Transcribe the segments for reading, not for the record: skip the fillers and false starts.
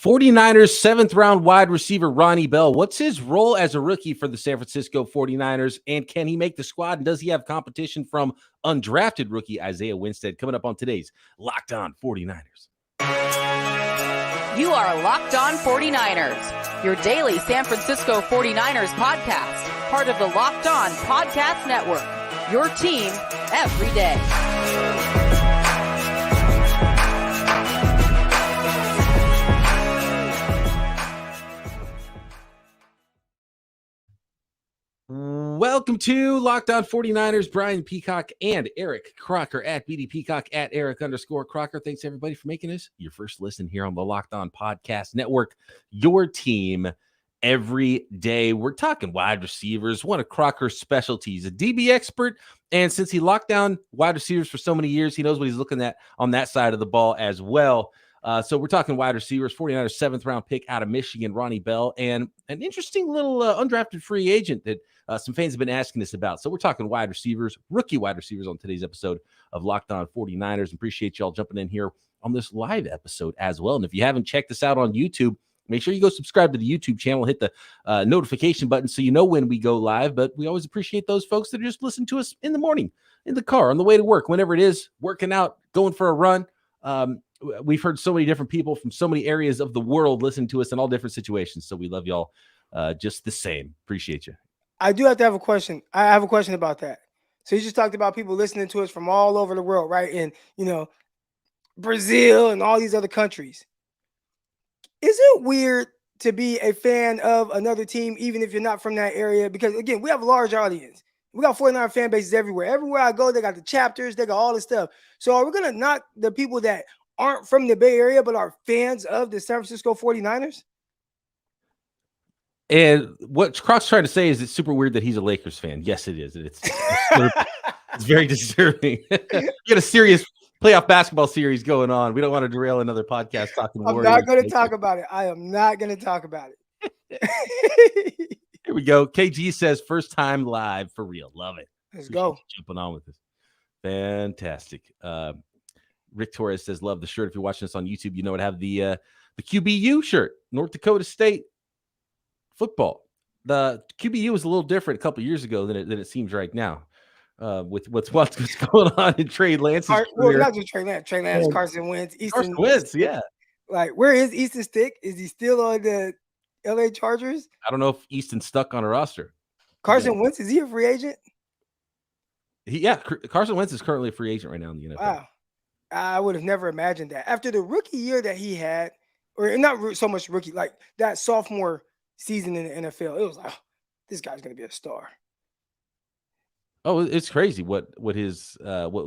49ers seventh round wide receiver Ronnie Bell. What's his role as a rookie for the San Francisco 49ers? And can he make the squad? And does he have competition from undrafted rookie Isaiah Winstead? Coming up on today's Locked On 49ers. You are Locked On 49ers, your daily San Francisco 49ers podcast, part of the Locked On Podcast Network, your team every day. Welcome to Locked On 49ers. Brian Peacock and Eric Crocker at BD Peacock at Eric_Crocker. Thanks everybody for making this your first listen here on the Locked On Podcast Network, your team every day. We're talking wide receivers, one of Crocker's specialties, a DB expert. And since he locked down wide receivers for so many years, he knows what he's looking at on that side of the ball as well. So we're talking wide receivers, 49ers seventh round pick out of Michigan, Ronnie Bell, and an interesting little undrafted free agent that some fans have been asking us about. So we're talking wide receivers, rookie wide receivers on today's episode of Locked On 49ers. Appreciate y'all jumping in here on this live episode as well. And if you haven't checked us out on YouTube, make sure you go subscribe to the YouTube channel, hit the notification button so you know when we go live. But we always appreciate those folks that just listen to us in the morning, in the car, on the way to work, whenever it is, working out, going for a run. We've heard so many different people from so many areas of the world listen to us in all different situations. So we love y'all just the same. Appreciate you. I do have to have a question. I have a question about that. So you just talked about people listening to us from all over the world, right? And, Brazil and all these other countries. Is it weird to be a fan of another team, even if you're not from that area? Because, again, we have a large audience. We got 49 fan bases everywhere. Everywhere I go, they got the chapters. They got all this stuff. So are we going to knock the people that aren't from the Bay Area but are fans of the San Francisco 49ers? And what Croc's trying to say is it's super weird that he's a Lakers fan. Yes, it is. It's very disturbing. We got a serious playoff basketball series going on. We don't want to derail another podcast talking. I'm not going to talk about it. I am not going to talk about it. Here we go. KG says first time live for real. Love it. Let's go. Jumping on with this. Fantastic. Rick Torres says love the shirt. If you're watching this on YouTube, you know I have the QBU shirt, North Dakota State football. The QBU was a little different a couple of years ago than it seems right now. With what's going on in Trey Lance's career. Well, not just Trey Lance, Carson Wentz, Carson Wentz, yeah. Like, where is Easton Stick? Is he still on the LA Chargers? I don't know if Easton's stuck on a roster. Carson Wentz, is he a free agent? Carson Wentz is currently a free agent right now in the NFL. Wow. I would have never imagined that. After the rookie year that he had, or not so much rookie, like that sophomore season in the NFL, it was like, this guy's going to be a star. Oh, it's crazy what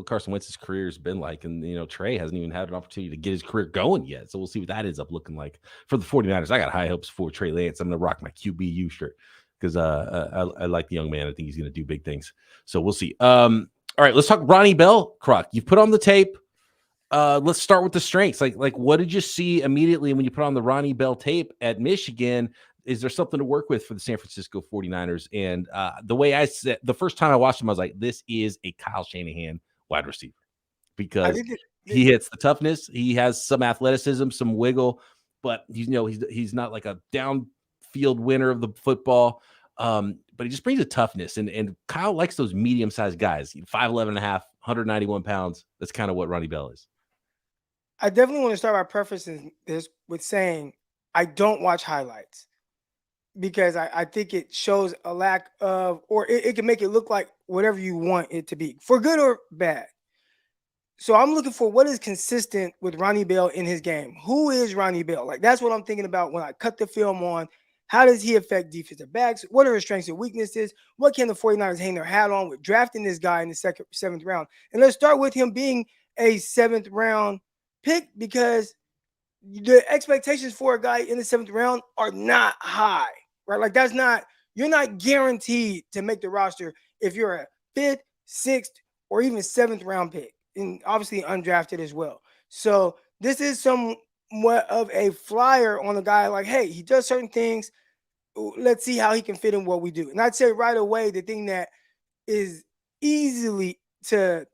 Carson Wentz's career has been like. And, Trey hasn't even had an opportunity to get his career going yet. So we'll see what that ends up looking like for the 49ers. I got high hopes for Trey Lance. I'm going to rock my QBU shirt because I like the young man. I think he's going to do big things. So we'll see. All right, let's talk Ronnie Bell, Croc. You've put on the tape. Let's start with the strengths. Like what did you see immediately when you put on the Ronnie Bell tape at Michigan? Is there something to work with for the San Francisco 49ers? And the way I said, the first time I watched him, I was like, this is a Kyle Shanahan wide receiver because he hits the toughness. He has some athleticism, some wiggle, but he's not like a downfield winner of the football. But he just brings a toughness. And Kyle likes those medium-sized guys, 5'11 and a half, 191 pounds. That's kind of what Ronnie Bell is. I definitely want to start by prefacing this with saying I don't watch highlights, because I think it shows a lack of, or it can make it look like whatever you want it to be, for good or bad. So I'm looking for what is consistent with Ronnie Bell in his game. Who is Ronnie Bell? Like, that's what I'm thinking about when I cut the film on. How does he affect defensive backs? What are his strengths and weaknesses? What can the 49ers hang their hat on with drafting this guy in the seventh round? And let's start with him being a seventh round pick, because the expectations for a guy in the seventh round are not high. Right, like you're not guaranteed to make the roster if you're a fifth, sixth, or even seventh round pick, and obviously undrafted as well. So this is somewhat of a flyer on a guy. Like, hey, he does certain things. Let's see how he can fit in what we do. And I'd say right away, the thing that is easily to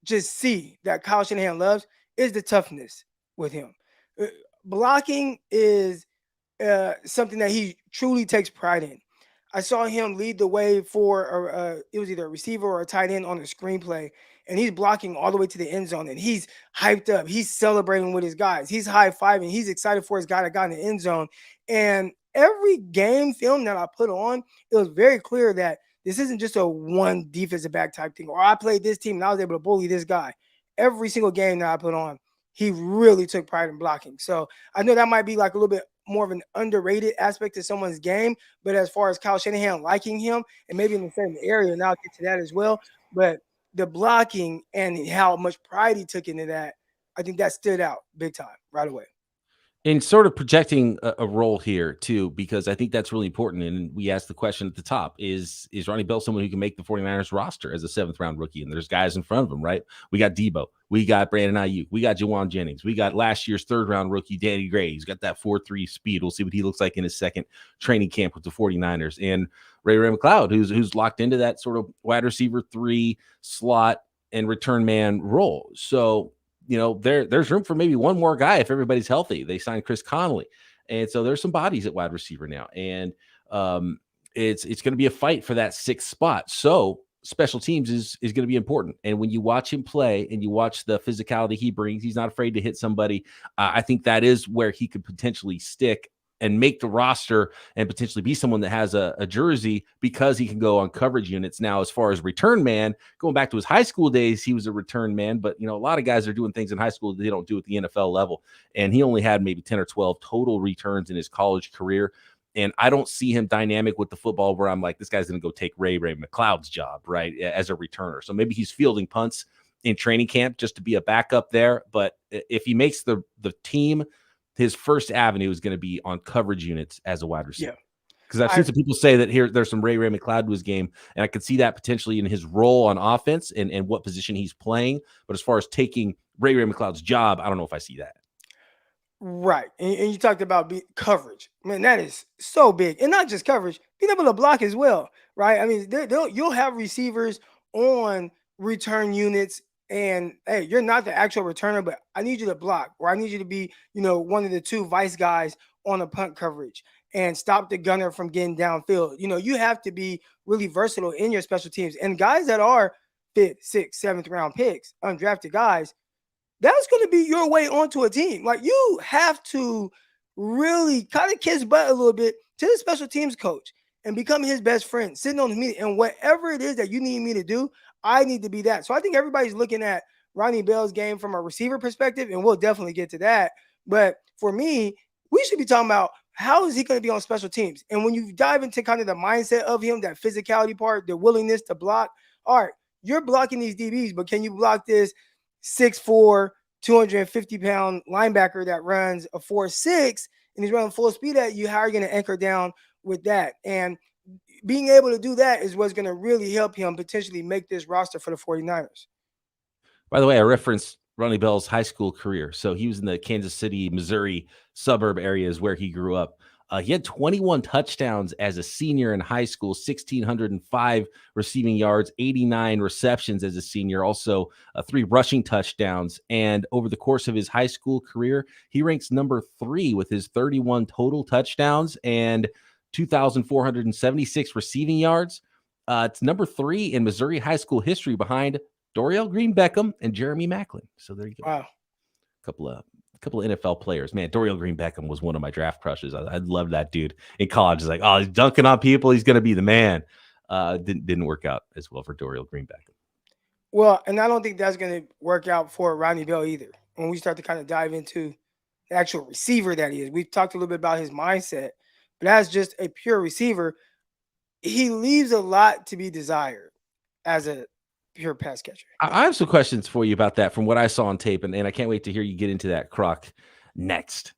just see that Kyle Shanahan loves is the toughness with him. blocking is something that he truly takes pride in. I saw him lead the way for it was either a receiver or a tight end on the screenplay, and he's blocking all the way to the end zone, and he's hyped up. He's celebrating with his guys. He's high-fiving. He's excited for his guy that got in the end zone. And every game film that I put on, it was very clear that this isn't just a one defensive back type thing, or I played this team and I was able to bully this guy. Every single game that I put on, he really took pride in blocking. So I know that might be like a little bit more of an underrated aspect of someone's game, but as far as Kyle Shanahan liking him and maybe in a certain area, and I'll get to that as well, but the blocking and how much pride he took into that, I think that stood out big time right away. And sort of projecting a role here too, because I think that's really important. And we asked the question at the top, is Ronnie Bell someone who can make the 49ers roster as a 7th round rookie? And there's guys in front of him, right? We got Debo, we got Brandon Ayuk, we got Jawan Jennings, we got last year's 3rd round rookie, Danny Gray. He's got that 4.3 speed. We'll see what he looks like in his second training camp with the 49ers. And Ray McCloud, who's locked into that sort of wide receiver 3 slot and return man role. So, you know, there's room for maybe one more guy if everybody's healthy. They signed Chris Conley, and so there's some bodies at wide receiver now, and it's going to be a fight for that 6th spot. So special teams is going to be important. And when you watch him play and you watch the physicality he brings, he's not afraid to hit somebody. I think that is where he could potentially stick and make the roster and potentially be someone that has a jersey, because he can go on coverage units. Now, as far as return man, going back to his high school days, he was a return man, but you know, a lot of guys are doing things in high school that they don't do at the NFL level. And he only had maybe 10 or 12 total returns in his college career. And I don't see him dynamic with the football where I'm like, this guy's going to go take Ray McCloud's job, right, as a returner. So maybe he's fielding punts in training camp just to be a backup there. But if he makes the team, his first avenue is going to be on coverage units as a wide receiver. Because I've seen some people say that there's some Ray McCloud to his game, and I could see that potentially in his role on offense and what position he's playing. But as far as taking Ray McCloud's job, I don't know if I see that. Right. And you talked about coverage. Man, that is so big. And not just coverage, being able to block as well, right? I mean, you'll have receivers on return units, and hey, you're not the actual returner, but I need you to block, or I need you to be, you know, one of the 2 vice guys on a punt coverage and stop the gunner from getting downfield. You know, you have to be really versatile in your special teams. And guys that are 5th, 6th, 7th round picks, undrafted guys, that's going to be your way onto a team. Like, you have to really kind of kiss butt a little bit to the special teams coach and become his best friend, sitting on his meeting. And whatever it is that you need me to do, I need to be that. So I think everybody's looking at Ronnie Bell's game from a receiver perspective, and we'll definitely get to that. But for me, we should be talking about how is he going to be on special teams? And when you dive into kind of the mindset of him, that physicality part, the willingness to block, all right, you're blocking these DBs, but can you block this 6'4", 250-pound linebacker that runs a 4.6 and he's running full speed at you? How are you going to anchor down with that? And being able to do that is what's going to really help him potentially make this roster for the 49ers. By the way, I referenced Ronnie Bell's high school career. So he was in the Kansas City, Missouri suburb areas where he grew up. He had 21 touchdowns as a senior in high school, 1,605 receiving yards, 89 receptions as a senior, also 3 rushing touchdowns. And over the course of his high school career, he ranks number 3 with his 31 total touchdowns and 2,476 receiving yards. It's number 3 in Missouri high school history behind Dorial Green Beckham and Jeremy Maclin. So there you go. Wow. A couple of NFL players. Man, Dorial Green Beckham was one of my draft crushes. I loved that dude in college. It's like, oh, he's dunking on people. He's going to be the man. Didn't work out as well for Dorial Green Beckham. Well, and I don't think that's going to work out for Ronnie Bell either. When we start to kind of dive into the actual receiver that he is, we've talked a little bit about his mindset, but as just a pure receiver, he leaves a lot to be desired as a pure pass catcher. I have some questions for you about that from what I saw on tape, and I can't wait to hear you get into that, Croc, next.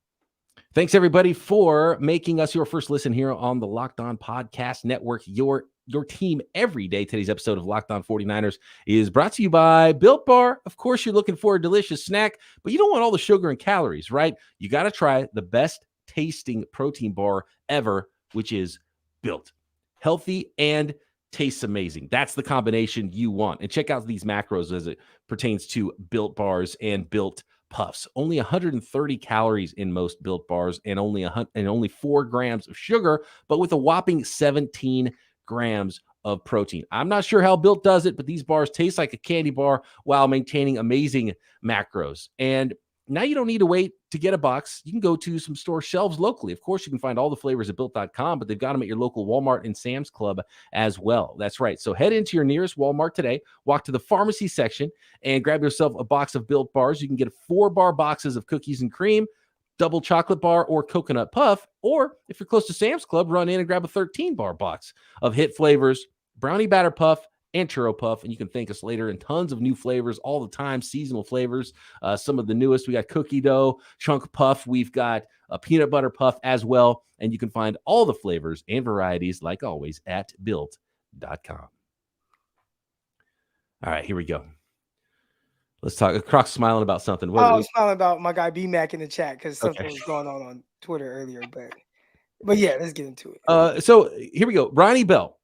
Thanks, everybody, for making us your first listen here on the Locked On Podcast Network, your team every day. Today's episode of Locked On 49ers is brought to you by Built Bar. Of course, you're looking for a delicious snack, but you don't want all the sugar and calories, right? You got to try the best tasting protein bar ever, which is Built. Healthy and tastes amazing. That's the combination you want. And check out these macros as it pertains to Built Bars and Built puffs. Only 130 calories in most Built bars and only 4 grams of sugar, but with a whopping 17 grams of protein. I'm not sure how Built does it, but these bars taste like a candy bar while maintaining amazing macros. And now you don't need to wait to get a box. You can go to some store shelves locally. Of course, you can find all the flavors at Built.com, but they've got them at your local Walmart and Sam's Club as well. That's right. So head into your nearest Walmart today, walk to the pharmacy section, and grab yourself a box of Built bars. You can get 4-bar boxes of cookies and cream, double chocolate bar, or coconut puff. Or if you're close to Sam's Club, run in and grab a 13-bar box of hit flavors, brownie batter puff, and churro puff, and you can thank us later in tons of new flavors all the time, seasonal flavors. Some of the newest, we got cookie dough, chunk puff, we've got a peanut butter puff as well, and you can find all the flavors and varieties, like always, at Built.com. All right, here we go. Let's talk. Croc's smiling about something. I was smiling about my guy B-Mac in the chat because something was going on Twitter earlier, but yeah, let's get into it. So here we go. Ronnie Bell.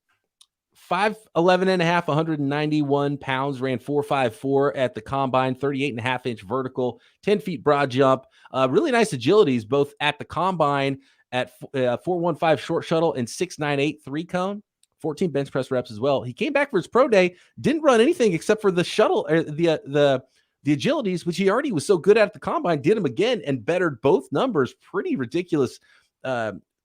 5'11 and a half, 191 pounds, ran 4.54 at the combine, 38.5-inch vertical, 10 feet broad jump. Really nice agilities, both at the combine at 4.15 short shuttle and 6.98 3-cone, 14 bench press reps as well. He came back for his pro day, didn't run anything except for the shuttle, or the agilities, which he already was so good at the combine, did them again and bettered both numbers. Pretty ridiculous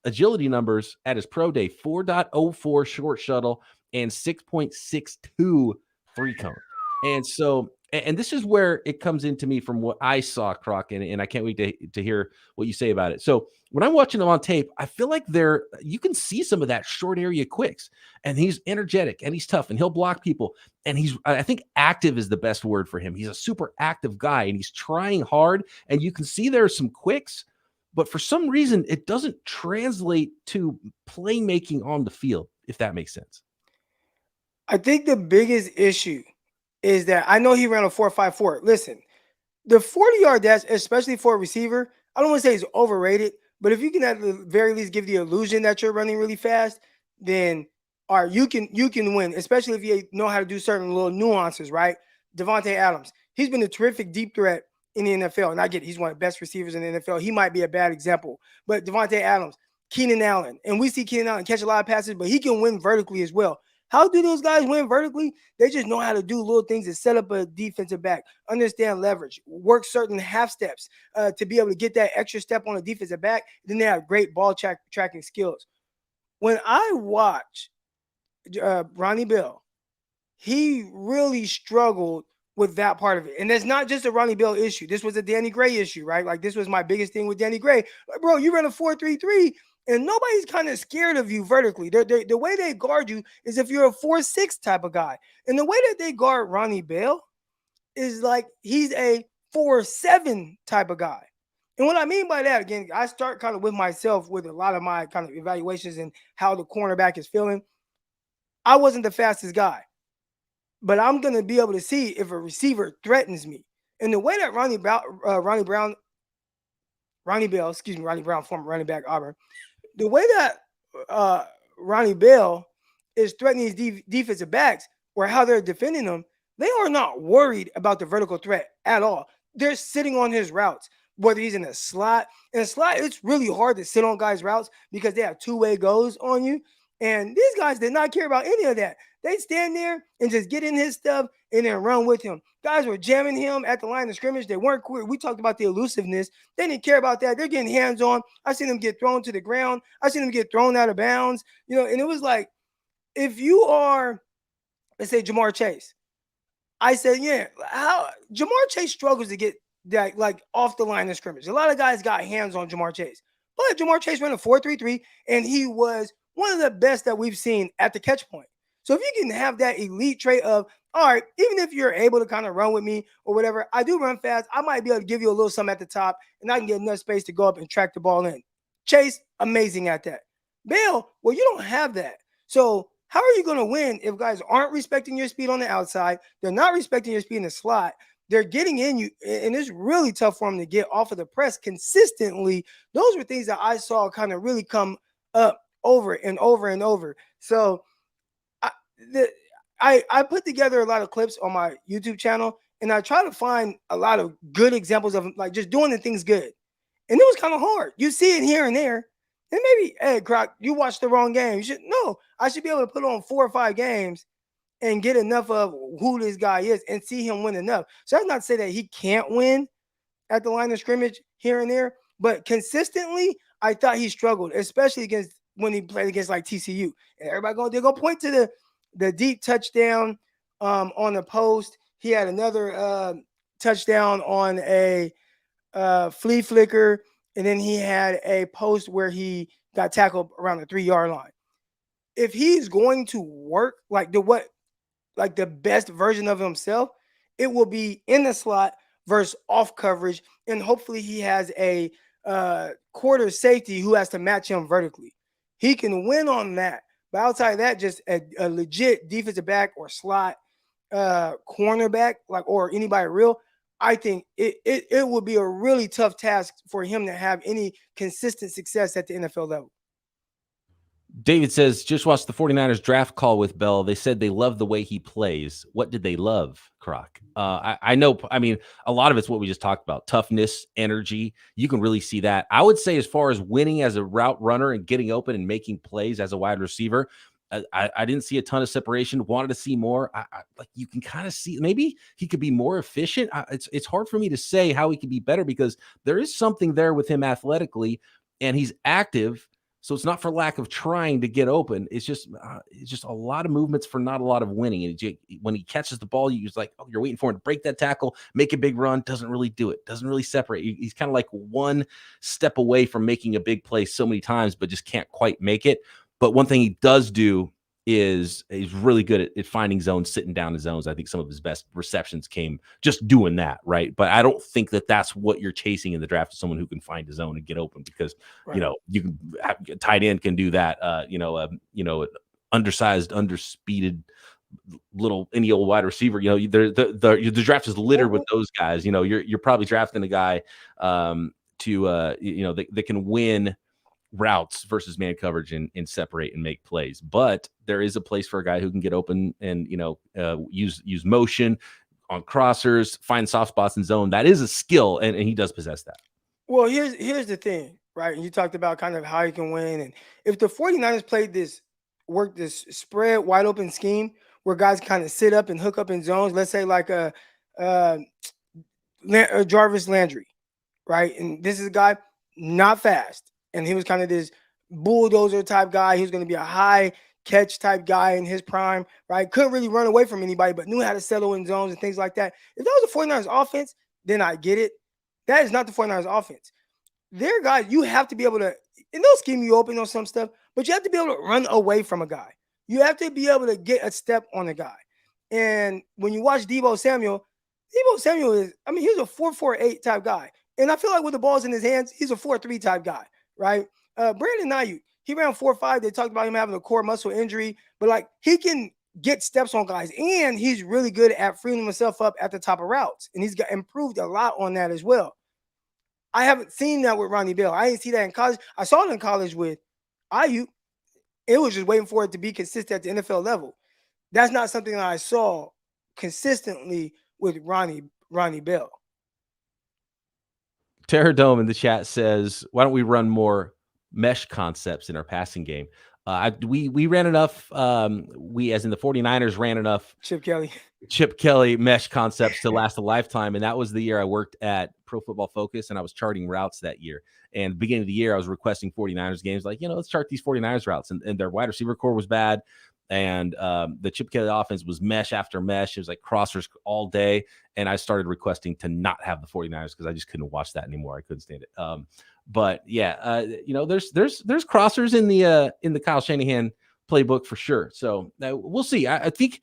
agility numbers at his pro day, 4.04 short shuttle and 6.62 3-cone. And so, and this is where it comes into me from what I saw, Croc, and I can't wait to hear what you say about it. So when I'm watching him on tape, I feel like you can see some of that short area quicks, and he's energetic and he's tough and he'll block people. And I think active is the best word for him. He's a super active guy and he's trying hard, and you can see there are some quicks, but for some reason it doesn't translate to playmaking on the field, if that makes sense. I think the biggest issue is that I know he ran a 4.54. Listen, the 40-yard dash, especially for a receiver, I don't want to say it's overrated, but if you can at the very least give the illusion that you're running really fast, then all right, you can win, especially if you know how to do certain little nuances, right? Devontae Adams, he's been a terrific deep threat in the NFL, and I get it, he's one of the best receivers in the NFL. He might be a bad example, but Devontae Adams, Keenan Allen, and we see Keenan Allen catch a lot of passes, but he can win vertically as well. How do those guys win vertically? They just know how to do little things to set up a defensive back, understand leverage, work certain half steps to be able to get that extra step on a defensive back. Then they have great ball tracking skills. When I watch Ronnie Bell, he really struggled with that part of it. And that's not just a Ronnie Bell issue. This was a Danny Gray issue, right? Like, this was my biggest thing with Danny Gray. Like, bro, you ran a 4.33. And nobody's kind of scared of you vertically. The way they guard you is if you're a 4.6 type of guy. And the way that they guard Ronnie Bell is like he's a 4.7 type of guy. And what I mean by that, again, I start kind of with myself with a lot of my kind of evaluations and how the cornerback is feeling. I wasn't the fastest guy, but I'm going to be able to see if a receiver threatens me. And the way that Ronnie Brown, former running back Auburn, the way that Ronnie Bell is threatening his defensive backs or how they're defending them, they are not worried about the vertical threat at all. They're sitting on his routes, whether he's in a slot. In a slot, it's really hard to sit on guys' routes because they have two-way goes on you. And these guys did not care about any of that. They stand there and just get in his stuff and then run with him. Guys were jamming him at the line of scrimmage. They weren't quick. We talked about the elusiveness. They didn't care about that. They're getting hands-on. I seen them get thrown to the ground. I seen them get thrown out of bounds. And it was like, if you are, let's say, Jamar Chase, I said, yeah, how Jamar Chase struggles to get that like off the line of scrimmage. A lot of guys got hands on Jamar Chase. But Jamar Chase ran a 4.33, and he was one of the best that we've seen at the catch point. So if you can have that elite trait of, all right, even if you're able to kind of run with me or whatever, I do run fast. I might be able to give you a little something at the top, and I can get enough space to go up and track the ball in. Chase, amazing at that. Bell, well, you don't have that. So how are you going to win if guys aren't respecting your speed on the outside? They're not respecting your speed in the slot. They're getting in you, and it's really tough for them to get off of the press consistently. Those were things that I saw kind of really come up over and over and over. So I put together a lot of clips on my YouTube channel, And I try to find a lot of good examples of him, like just doing the things good. And it was kind of hard. You see it here and there. And maybe, hey, Croc, you watched the wrong game. I should be able to put on 4 or 5 games and get enough of who this guy is and see him win enough. So that's not to say that he can't win at the line of scrimmage here and there, but consistently, I thought he struggled, especially when he played against like TCU. And they're gonna point to the deep touchdown on the post. He had another touchdown on a flea flicker, and then he had a post where he got tackled around the 3-yard line. If he's going to work like the best version of himself, it will be in the slot versus off coverage, and hopefully he has a quarter safety who has to match him vertically. He can win on that, but outside of that, just a legit defensive back or slot cornerback, or anybody real, I think it would be a really tough task for him to have any consistent success at the NFL level. David says, just watched the 49ers draft call with Bell. They said they love the way he plays. What did they love, Croc? I know, I mean, a lot of it's what we just talked about. Toughness, energy. You can really see that. I would say as far as winning as a route runner and getting open and making plays as a wide receiver, I didn't see a ton of separation. Wanted to see more. Like you can kind of see maybe he could be more efficient. It's hard for me to say how he could be better because there is something there with him athletically and he's active. So it's not for lack of trying to get open. It's just a lot of movements for not a lot of winning. And when he catches the ball, you're like, oh, you're waiting for him to break that tackle, make a big run. Doesn't really do it. Doesn't really separate. He's kind of like one step away from making a big play so many times, but just can't quite make it. But one thing he does do is he's really good at finding zones, sitting down in zones. I think some of his best receptions came just doing that, right? But I don't think that that's what you're chasing in the draft, is someone who can find a zone and get open because, right. You can have, tight end can do that. Undersized, underspeeded little any old wide receiver. The draft is littered with those guys. You're probably drafting a guy that can win routes versus man coverage and separate and make plays. But there is a place for a guy who can get open and use motion on crossers, find soft spots in zone. That is a skill, and he does possess that. Well, here's the thing, right? And you talked about kind of how he can win. And if the 49ers worked this spread wide open scheme where guys kind of sit up and hook up in zones, let's say like a Jarvis Landry, right? And this is a guy not fast. And he was kind of this bulldozer type guy. He was going to be a high catch type guy in his prime, right? Couldn't really run away from anybody, but knew how to settle in zones and things like that. If that was the 49ers offense, then I get it. That is not the 49ers offense. Their guys, you have to be able to, and they'll scheme you open on some stuff, but you have to be able to run away from a guy. You have to be able to get a step on a guy. And when you watch Deebo Samuel he's a 4.48 type guy. And I feel like with the balls in his hands, he's a 4.3 type guy. Right? Brandon Ayuk, he ran 4.5. They talked about him having a core muscle injury, but he can get steps on guys, and he's really good at freeing himself up at the top of routes, and he's got improved a lot on that as well. I haven't seen that with Ronnie Bell. I didn't see that in college. I saw it in college with Ayuk. It was just waiting for it to be consistent at the NFL level. That's not something that I saw consistently with Ronnie Bell. Terror Dome in the chat says, why don't we run more mesh concepts in our passing game? We ran enough. We, as in the 49ers, ran enough Chip Kelly mesh concepts to last a lifetime. And that was the year I worked at Pro Football Focus, and I was charting routes that year. And beginning of the year, I was requesting 49ers games, let's chart these 49ers routes. And their wide receiver core was bad. And the Chip Kelly offense was mesh after mesh. It was like crossers all day. And I started requesting to not have the 49ers because I just couldn't watch that anymore. I couldn't stand it. But yeah, there's crossers in the Kyle Shanahan playbook for sure. So we'll see. I think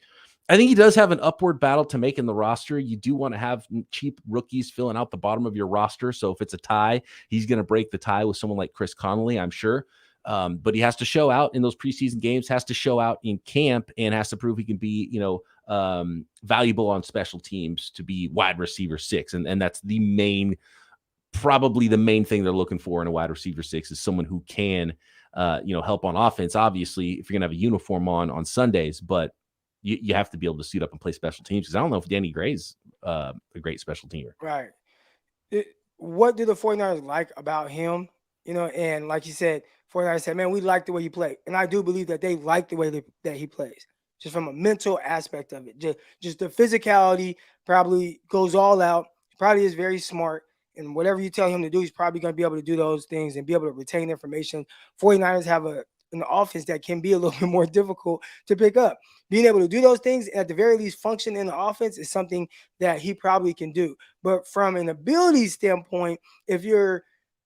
he does have an upward battle to make in the roster. You do want to have cheap rookies filling out the bottom of your roster. So if it's a tie, he's going to break the tie with someone like Chris Connolly, I'm sure. But he has to show out in those preseason games, has to show out in camp, and has to prove he can be, valuable on special teams to be wide receiver 6. And that's probably the main thing they're looking for in a wide receiver 6 is someone who can, help on offense. Obviously, if you're going to have a uniform on Sundays, but you have to be able to suit up and play special teams. Because I don't know if Danny Gray's a great special teamer. Right. What do the 49ers like about him? And like you said, 49ers said, man, we like the way he played. And I do believe that they like the way that he plays, just from a mental aspect of it. Just the physicality, probably goes all out, probably is very smart. And whatever you tell him to do, he's probably going to be able to do those things and be able to retain information. 49ers have an offense that can be a little bit more difficult to pick up. Being able to do those things, at the very least, function in the offense is something that he probably can do. But from an ability standpoint,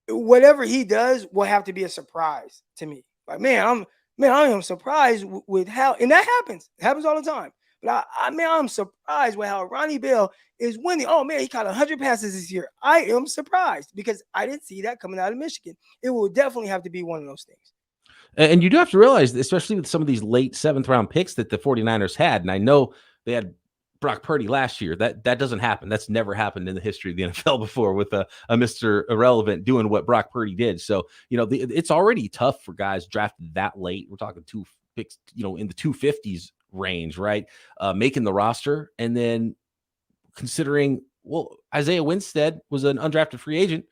whatever he does will have to be a surprise to me. Like, I am surprised with how, and that happens. It happens all the time. But I'm surprised with how Ronnie Bell is winning. Oh man, he caught 100 passes this year. I am surprised because I didn't see that coming out of Michigan. It will definitely have to be one of those things. And you do have to realize, especially with some of these late 7th round picks that the 49ers had, and I know they had Brock Purdy last year, that doesn't happen. That's never happened in the history of the NFL before with a Mr. Irrelevant doing what Brock Purdy did. So, it's already tough for guys drafted that late. We're talking 2 picks, in the 250s range, right? Making the roster, and then considering, Isaiah Winstead was an undrafted free agent.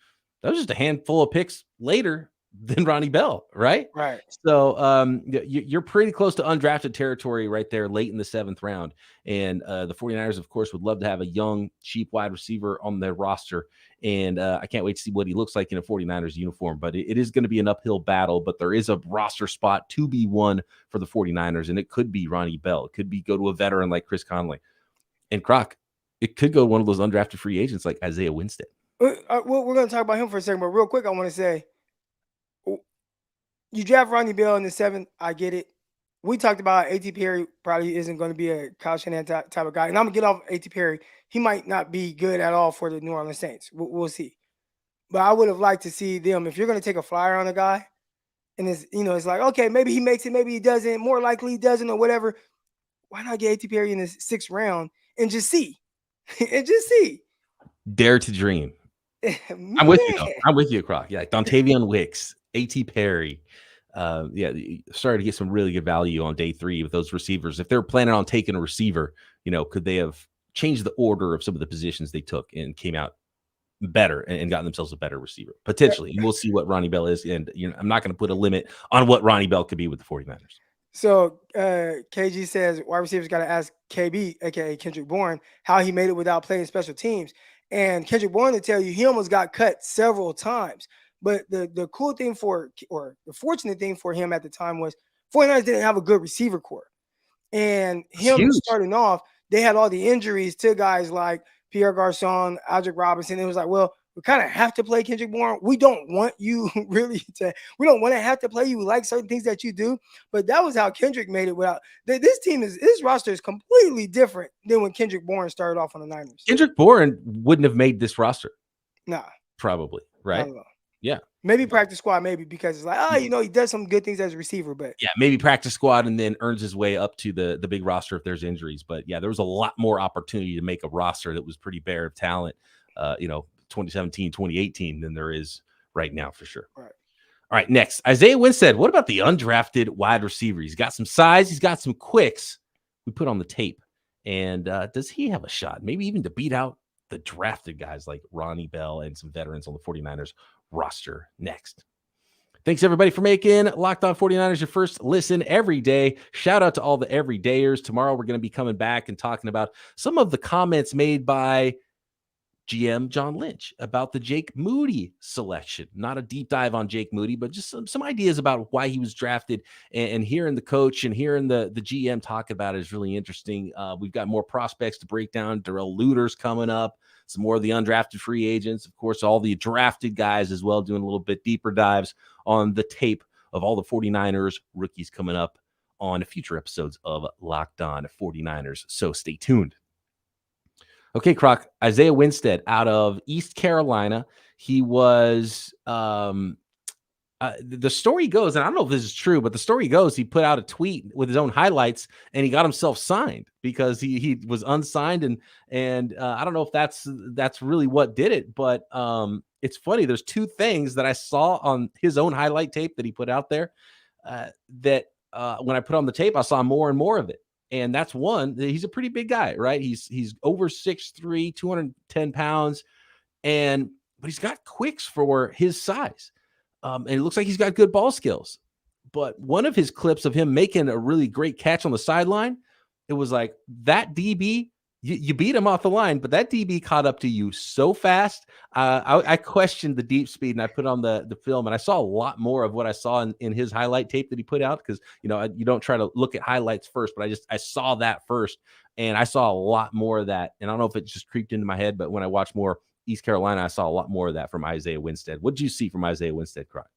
That was just a handful of picks later than Ronnie Bell, right? Right. So you're pretty close to undrafted territory right there late in the 7th round. And the 49ers, of course, would love to have a young, cheap wide receiver on their roster. And I can't wait to see what he looks like in a 49ers uniform. But it is going to be an uphill battle. But there is a roster spot to be won for the 49ers. And it could be Ronnie Bell. It could be go to a veteran like Chris Conley. And Croc, it could go to one of those undrafted free agents like Isaiah Winstead. We're going to talk about him for a second. But real quick, I want to say, you draft Ronnie Bell in the 7th. I get it. We talked about A.T. Perry probably isn't going to be a Kyle Shanahan type of guy. And I'm going to get off A.T. Perry. He might not be good at all for the New Orleans Saints. We'll see. But I would have liked to see them, if you're going to take a flyer on a guy, and it's like, okay, maybe he makes it, maybe he doesn't. More likely he doesn't or whatever. Why not get A.T. Perry in the 6th round and just see? Dare to dream. I'm with you, though. I'm with you, Croc. Yeah, Dontavian Wicks, A.T. Perry. Started to get some really good value on day 3 with those receivers. If they're planning on taking a receiver, could they have changed the order of some of the positions they took and came out better and gotten themselves a better receiver potentially? And we'll see what Ronnie Bell is. And I'm not going to put a limit on what Ronnie Bell could be with the 49ers. So KG says wide receivers got to ask KB, aka Kendrick Bourne, how he made it without playing special teams. And Kendrick Bourne to tell you, he almost got cut several times. But the cool thing the fortunate thing for him at the time was 49ers didn't have a good receiver core. And him starting off, they had all the injuries to guys like Pierre Garçon, Aldrick Robinson. It was like, well, we kind of have to play Kendrick Bourne. We don't want you we don't want to have to play you. We like certain things that you do. But that was how Kendrick made it without. This roster is completely different than when Kendrick Bourne started off on the Niners. Kendrick Bourne wouldn't have made this roster. Nah. Probably, right? Yeah. Maybe practice squad, maybe, because it's like, he does some good things as a receiver, but yeah, maybe practice squad and then earns his way up to the big roster if there's injuries. But yeah, there was a lot more opportunity to make a roster that was pretty bare of talent, 2017, 2018 than there is right now for sure. Right. All right, next, Isaiah Winstead. What about the undrafted wide receiver? He's got some size. He's got some quicks. We put on the tape. And does he have a shot? Maybe even to beat out the drafted guys like Ronnie Bell and some veterans on the 49ers roster next. Thanks everybody for making Locked On 49ers your first listen every day. Shout out to all the everydayers. Tomorrow we're going to be coming back and talking about some of the comments made by GM John Lynch about the Jake Moody selection. Not a deep dive on Jake Moody, but just some ideas about why he was drafted, and hearing the coach and hearing the GM talk about it is really interesting. We've got more prospects to break down. Darrell Luter's coming up, some more of the undrafted free agents, of course, all the drafted guys as well, doing a little bit deeper dives on the tape of all the 49ers rookies coming up on future episodes of Locked On 49ers. So stay tuned. Okay, Croc, Isaiah Winstead out of East Carolina. He was, the story goes, and I don't know if this is true, but the story goes, he put out a tweet with his own highlights and he got himself signed because he was unsigned. And I don't know if that's really what did it, but it's funny. There's 2 things that I saw on his own highlight tape that he put out there that when I put on the tape, I saw more and more of it. And that's one. He's a pretty big guy, right? He's over 6'3", 210 pounds, but he's got quicks for his size. And it looks like he's got good ball skills. But one of his clips of him making a really great catch on the sideline, it was like that DB, you beat him off the line, but that DB caught up to you so fast. I questioned the deep speed, and I put on the film, and I saw a lot more of what I saw in his highlight tape that he put out, because you don't try to look at highlights first, but I saw that first, and I saw a lot more of that. And I don't know if it just creeped into my head, but when I watched more East Carolina, I saw a lot more of that from Isaiah Winstead. What did you see from Isaiah Winstead, Croc?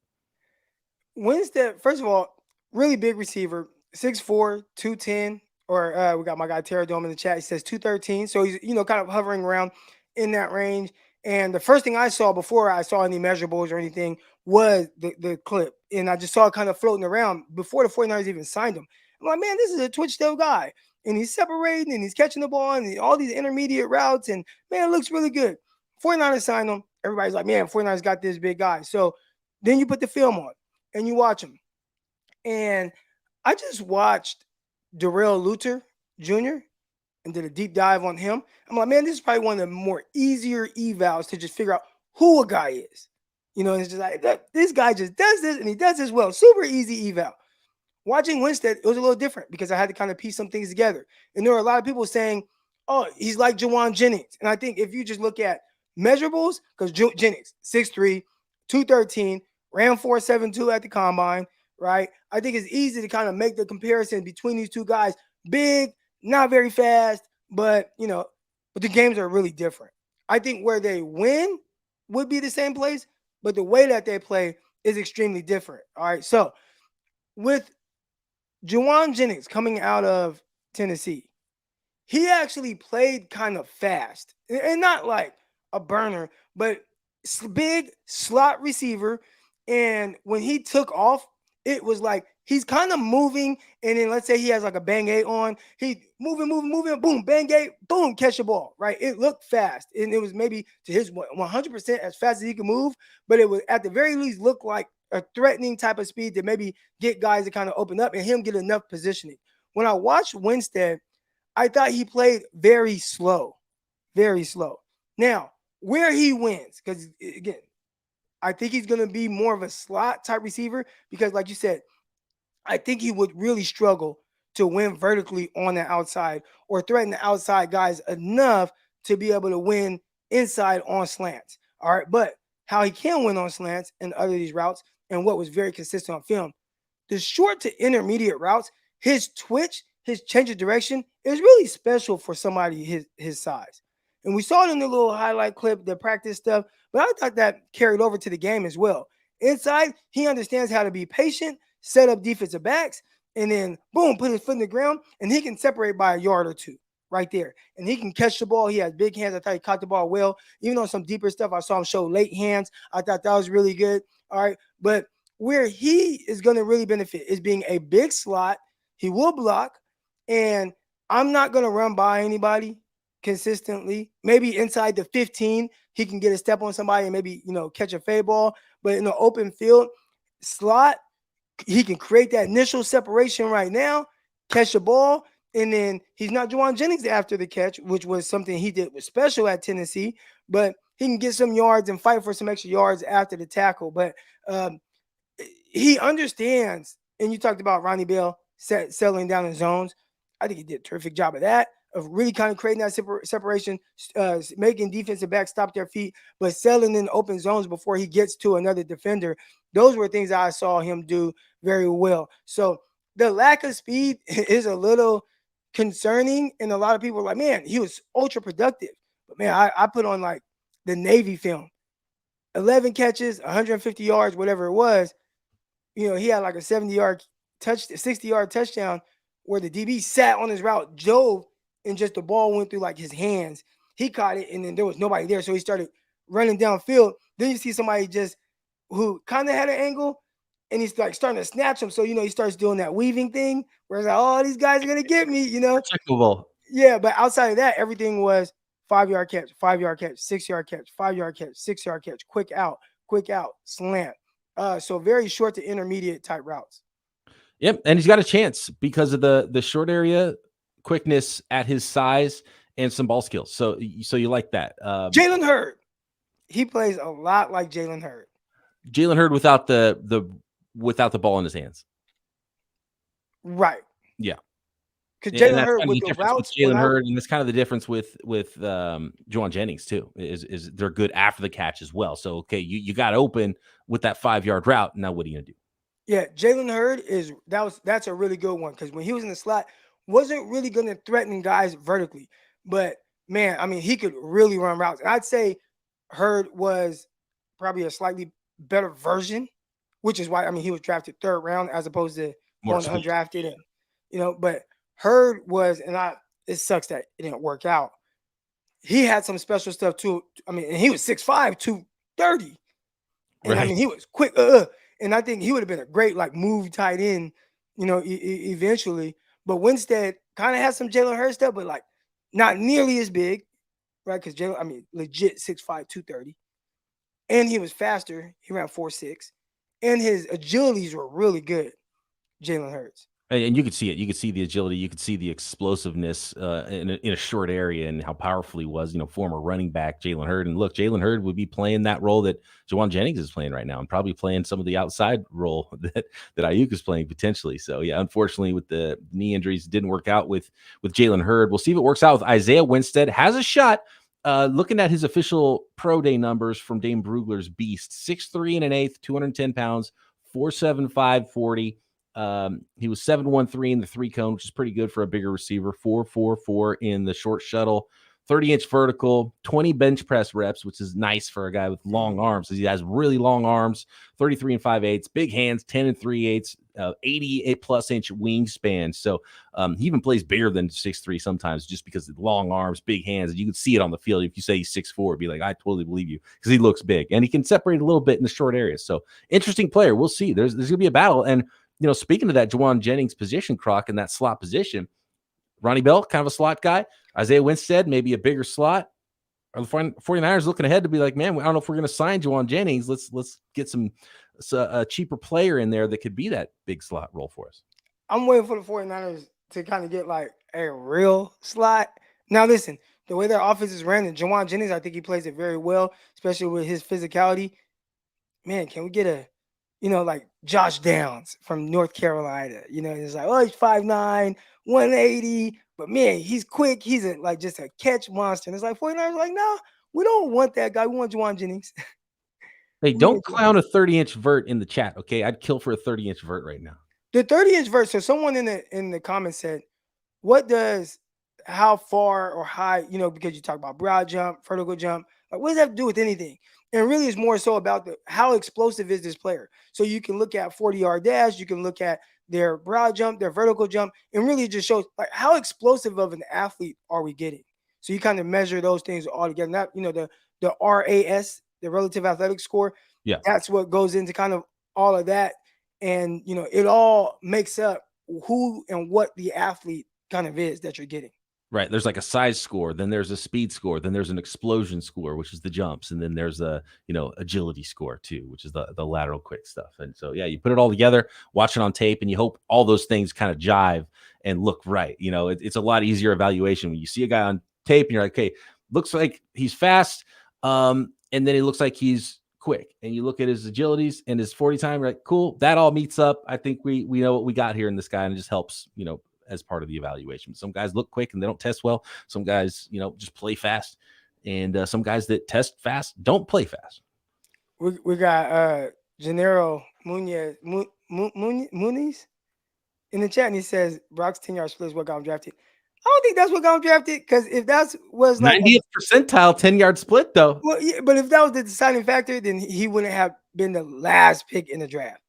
Winstead, first of all, really big receiver, 6'4", 210, or we got my guy Terra Dome in the chat. He says 213. So he's, kind of hovering around in that range. And the first thing I saw before I saw any measurables or anything was the clip. And I just saw it kind of floating around before the 49ers even signed him. I'm like, man, this is a Twitch tail guy. And he's separating and he's catching the ball and all these intermediate routes. And, man, it looks really good. 49ers signed him. Everybody's like, man, 49ers got this big guy. So then you put the film on and you watch him. And I just watched Darrell Luter Jr. and did a deep dive on him. I'm like, man, this is probably one of the more easier evals to just figure out who a guy is. It's just like, this guy just does this and he does this well. Super easy eval. Watching Winstead, it was a little different because I had to kind of piece some things together. And there were a lot of people saying, oh, he's like Juwan Jennings. And I think if you just look at measurables, because Jennings, 6'3", 213, ran 4.72 at the combine, right? I think it's easy to kind of make the comparison between these two guys. Big, not very fast, but the games are really different. I think where they win would be the same place, but the way that they play is extremely different. All right. So with Juwan Jennings coming out of Tennessee, he actually played kind of fast and not like a burner, but big slot receiver. And when he took off, it was like he's kind of moving, and then let's say he has like a bang 8 on. He moving, boom, bang 8, boom, catch the ball, right? It looked fast, and it was maybe to his 100% as fast as he could move, but it was at the very least looked like a threatening type of speed to maybe get guys to kind of open up and him get enough positioning. When I watched Winstead, I thought he played very slow, very slow. Now, where he wins, because again, I think he's going to be more of a slot type receiver because, like you said, I think he would really struggle to win vertically on the outside or threaten the outside guys enough to be able to win inside on slants. All right. But how he can win on slants and other these routes and what was very consistent on film, the short to intermediate routes, his twitch, his change of direction is really special for somebody his size. And we saw it in the little highlight clip, the practice stuff, but I thought that carried over to the game as well. Inside, he understands how to be patient, set up defensive backs, and then, boom, put his foot in the ground, and he can separate by a yard or two right there. And he can catch the ball. He has big hands. I thought he caught the ball well. Even on some deeper stuff, I saw him show late hands. I thought that was really good. All right. But where he is going to really benefit is being a big slot. He will block, and I'm not going to run by anybody consistently. Maybe inside the 15, he can get a step on somebody and maybe, catch a fade ball. But in the open field slot, he can create that initial separation right now, catch the ball, and then he's not Juwan Jennings after the catch, which was something he did was special at Tennessee, but he can get some yards and fight for some extra yards after the tackle. But he understands, and you talked about Ronnie Bell settling down in zones. I think he did a terrific job of that, of really kind of creating that separation, making defensive backs stop their feet, but settling in open zones before he gets to another defender. Those were things I saw him do very well. So the lack of speed is a little concerning, and a lot of people are like, man, he was ultra productive. But, man, I put on, like, the Navy film. 11 catches, 150 yards, whatever it was. He had like a 60-yard touchdown where the DB sat on his route, drove, and just the ball went through like his hands. He caught it, and then there was nobody there, so he started running downfield. Then you see somebody just who kind of had an angle, and he's like starting to snatch him. So, he starts doing that weaving thing where it's like, oh, these guys are going to get me, Checkable. Yeah, but outside of that, everything was 5-yard catch, 5-yard catch, 6-yard catch, 5-yard catch, 6-yard catch, quick out, slant. So very short to intermediate type routes. Yep, and he's got a chance because of the short area quickness at his size, and some ball skills. So you like that. Jalen Hurd. He plays a lot like Jalen Hurd. Jalen Hurd without the ball in his hands. Right. Yeah. Because Jalen Hurd with the the routes, Jalen Hurd, and that's kind of the difference with Juwan Jennings too. Is they're good after the catch as well. So okay, you got open with that 5-yard route. Now what are you gonna do? Yeah, Jalen Hurd that's a really good one because when he was in the slot, wasn't really going to threaten guys vertically. But man, I mean, he could really run routes. And I'd say Hurd was probably a slightly better version, which is why he was drafted 3rd round as opposed to going undrafted, and but Hurd was, and it sucks that it didn't work out. He had some special stuff too. And he was 6'5", 230. And Right. he was quick. And I think he would have been a great move tight end, eventually. But Winstead kind of has some Jalen Hurd stuff, but not nearly as big, right? Because Jalen, legit 6'5", 230. And he was faster. He ran 4.6. And his agilities were really good, Jalen Hurds. And you could see it. You could see the agility. You could see the explosiveness in a short area and how powerful he was. Former running back Jalen Hurd. And look, Jalen Hurd would be playing that role that Juwan Jennings is playing right now, and probably playing some of the outside role that Ayuk is playing potentially. So yeah, unfortunately, with the knee injuries, it didn't work out with Jalen Hurd. We'll see if it works out with Isaiah Winstead. Has a shot. Looking at his official pro day numbers from Dane Brugler's Beast, 6'3" and an eighth, 210 pounds, 4.75 40. He was 7.13 in the 3-cone, which is pretty good for a bigger receiver. 4.44 in the short shuttle, 30-inch vertical, 20 bench press reps, which is nice for a guy with long arms. He has really long arms, 33 and 5/8, big hands, 10 and 3/8, 88+ inch wingspan. So he even plays bigger than 6'3" sometimes, just because of long arms, big hands. And you can see it on the field. If you say he's 6'4", it'd be like, I totally believe you, because he looks big and he can separate a little bit in the short areas. So interesting player. We'll see. There's going to be a battle. And speaking of that Juwan Jennings position, Croc, in that slot position, Ronnie Bell, kind of a slot guy. Isaiah Winstead, maybe a bigger slot. Are the 49ers looking ahead to be like, man, I don't know if we're going to sign Juwan Jennings. Let's get a cheaper player in there that could be that big slot role for us. I'm waiting for the 49ers to kind of get a real slot. Now, listen, the way their offense is ran, and Juwan Jennings, I think he plays it very well, especially with his physicality. Man, can we get a Josh Downs from North Carolina? It's he's 5'9", 180, but man, he's quick. He's just a catch monster. And it's 49ers no, we don't want that guy. We want Juwan Jennings. Hey, don't clown a 30-inch vert in the chat, okay? I'd kill for a 30-inch vert right now. The 30-inch vert. So someone in the comments said, how far or high, because you talk about broad jump, vertical jump, what does that have to do with anything? And really, it's more so about how explosive is this player. So you can look at 40-yard dash, you can look at their broad jump, their vertical jump, and really just shows how explosive of an athlete are we getting. So you kind of measure those things all together. That the RAS, the relative athletic score. Yeah, that's what goes into kind of all of that, and it all makes up who and what the athlete kind of is that you're getting. Right. There's a size score, then there's a speed score, then there's an explosion score, which is the jumps, and then there's a agility score too, which is the lateral quick stuff. And so yeah, you put it all together, watch it on tape, and you hope all those things kind of jive and look right. It's a lot easier evaluation when you see a guy on tape and you're like, okay, looks like he's fast, and then it looks like he's quick, and you look at his agilities and his 40 time, you're like, cool, that all meets up. I think we know what we got here in this guy, and it just helps as part of the evaluation. Some guys look quick and they don't test well. Some guys, just play fast, and some guys that test fast don't play fast. We got Gennaro Muniz in the chat, and he says Brock's 10-yard split is what got him drafted. I don't think that's what got him drafted, because if that was 90th percentile 10-yard split, though. Well, yeah, but if that was the deciding factor, then he wouldn't have been the last pick in the draft.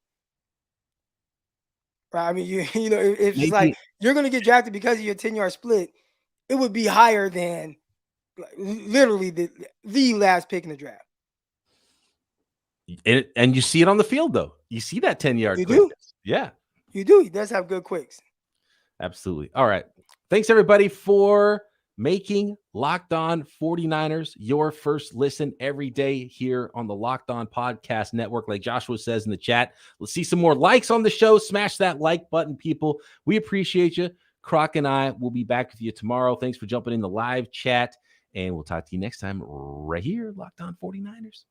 Right? If it's you're going to get drafted because of your 10-yard split, it would be higher than literally the last pick in the draft. And you see it on the field, though. You see that 10-yard. You do? Yeah. You do. He does have good quicks. Absolutely. All right. Thanks, everybody, for making Locked On 49ers your first listen every day here on the Locked On Podcast Network. Like Joshua says in the chat, let's see some more likes on the show. Smash that like button, people. We appreciate you. Croc and I will be back with you tomorrow. Thanks for jumping in the live chat, and we'll talk to you next time right here, Locked On 49ers.